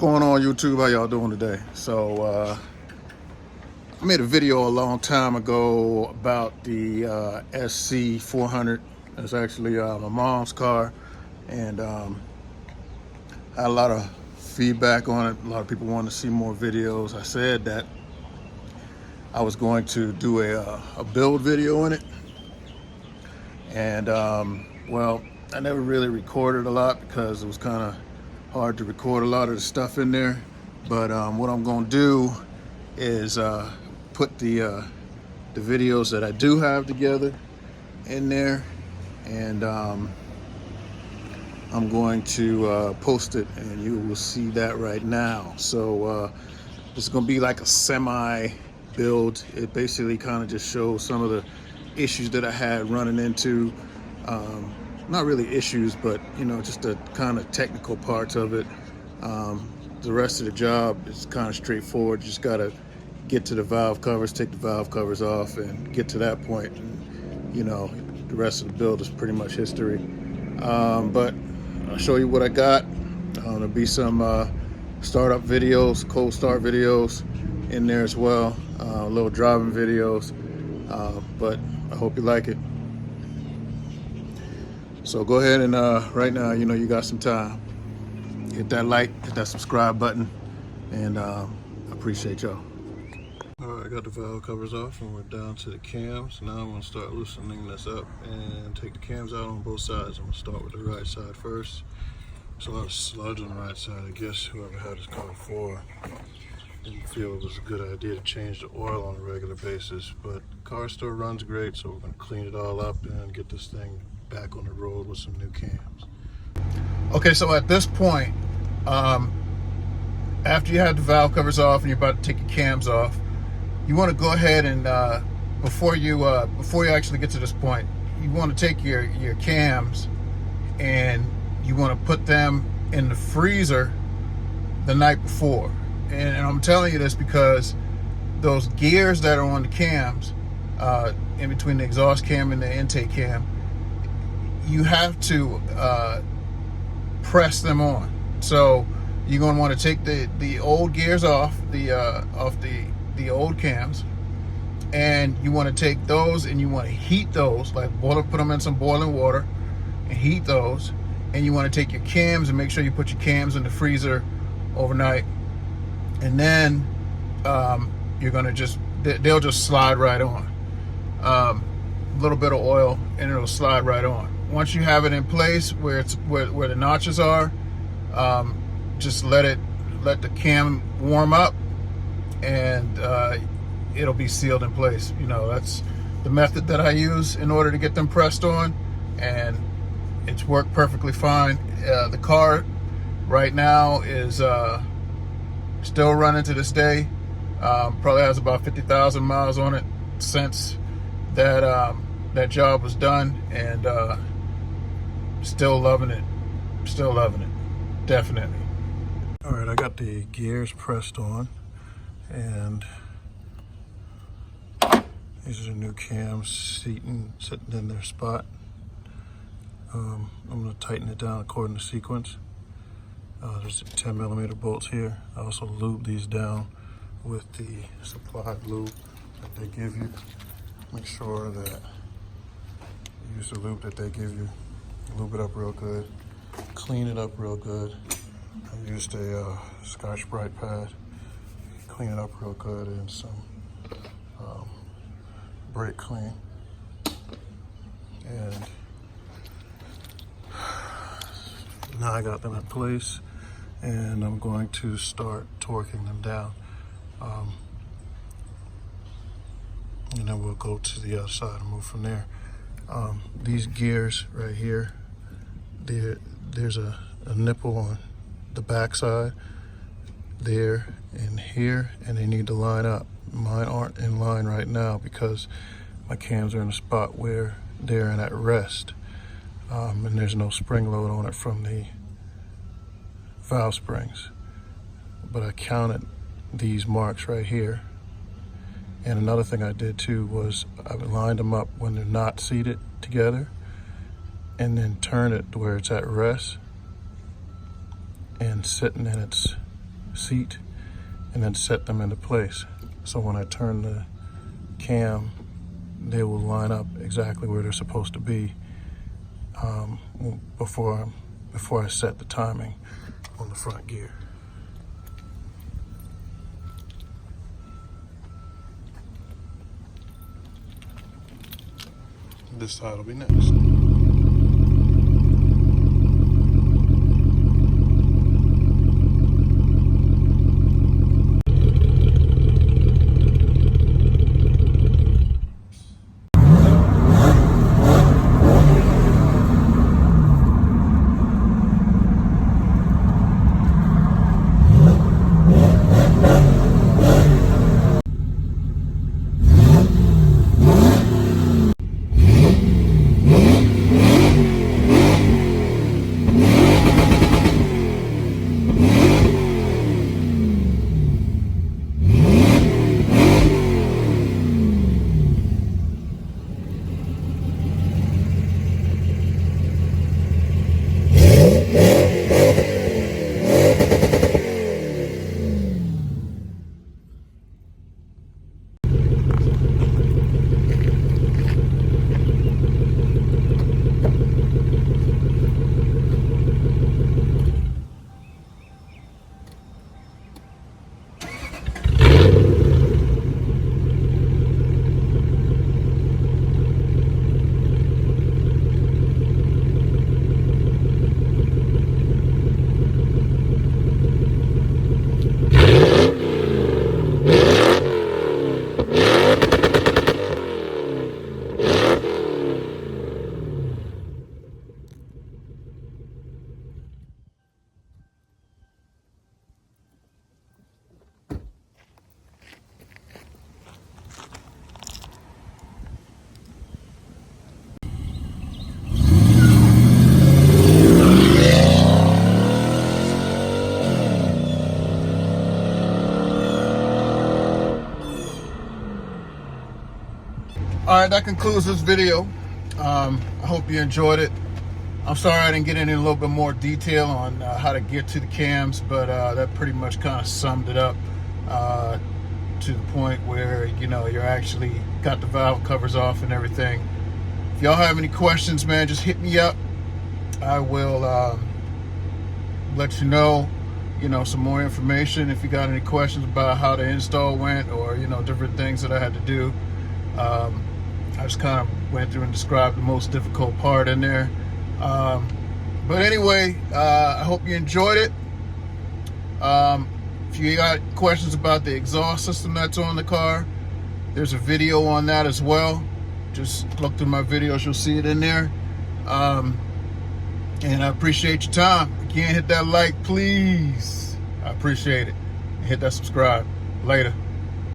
Going on YouTube? How y'all doing today? So I made a video a long time ago about the SC400. It's actually my mom's car, and I had a lot of feedback on it. A lot of people wanted to see more videos. I said that I was going to do a build video in it, and well, I never really recorded a lot because it was kind of hard to record a lot of the stuff in there. But what I'm going to do is put the videos that I do have together in there, and I'm going to post it, and you will see that right now. So it's going to be like a semi build. It basically kind of just shows some of the issues that I had running into. Not really issues, but you know, just the kind of technical parts of it. The rest of the job is kind of straightforward. You just gotta get to the valve covers, take the valve covers off, and get to that point. And, you know, the rest of the build is pretty much history. But I'll show you what I got. There'll be some startup videos, cold start videos in there as well. Little driving videos. But I hope you like it. So go ahead and right now, you know, you got some time. Hit that like, hit that subscribe button, and I appreciate y'all. All right, I got the valve covers off, and we're down to the cams. Now I'm gonna start loosening this up and take the cams out on both sides. I'm gonna start with the right side first. There's a lot of sludge on the right side. I guess whoever had this car before didn't feel it was a good idea to change the oil on a regular basis, but the car still runs great, so we're gonna clean it all up and get this thing back on the road with some new cams. Okay, so at this point, after you have the valve covers off and you're about to take your cams off, you want to go ahead and before you actually get to this point, you want to take your cams and you want to put them in the freezer the night before. And I'm telling you this because those gears that are on the cams, in between the exhaust cam and the intake cam, you have to press them on. So you're going to want to take the old gears off the old cams, and you want to take those and you want to heat those, like put them in some boiling water and heat those. And you want to take your cams and make sure you put your cams in the freezer overnight, and then you're going to they'll just slide right on. A little bit of oil and it'll slide right on. Once you have it in place where the notches are, just let the cam warm up, and it'll be sealed in place. You know, that's the method that I use in order to get them pressed on, and it's worked perfectly fine. The car right now is still running to this day. Probably has about 50,000 miles on it since that job was done, and still loving it, definitely. All right, I got the gears pressed on, and these are the new cams sitting in their spot. I'm going to tighten it down according to sequence. There's 10mm bolts here. I also lube these down with the supplied lube that they give you. Make sure that you use the lube that they give you. Lube it up real good, clean it up real good. I used a Scotch-Brite pad, clean it up real good, and some brake clean. And now I got them in place, and I'm going to start torquing them down. And then we'll go to the other side and move from there. These gears right here, there's a nipple on the back side there and here, and they need to line up. Mine aren't in line right now because my cams are in a spot where they're at rest, and there's no spring load on it from the valve springs. But I counted these marks right here. And another thing I did too was I lined them up when they're not seated together, and then turn it to where it's at rest and sitting in its seat and then set them into place. So when I turn the cam, they will line up exactly where they're supposed to be before I set the timing on the front gear. This side will be next. All right, that concludes this video. I hope you enjoyed it. I'm sorry I didn't get into a little bit more detail on how to get to the cams, but that pretty much kind of summed it up to the point where, you know, you're actually got the valve covers off and everything. If y'all have any questions, man, just hit me up. I will let you know, some more information if you got any questions about how the install went, or, different things that I had to do. I just kind of went through and described the most difficult part in there. But anyway, I hope you enjoyed it. If you got questions about the exhaust system that's on the car, there's a video on that as well. Just look through my videos, you'll see it in there. And I appreciate your time. Again, hit that like, please. I appreciate it. And hit that subscribe. Later.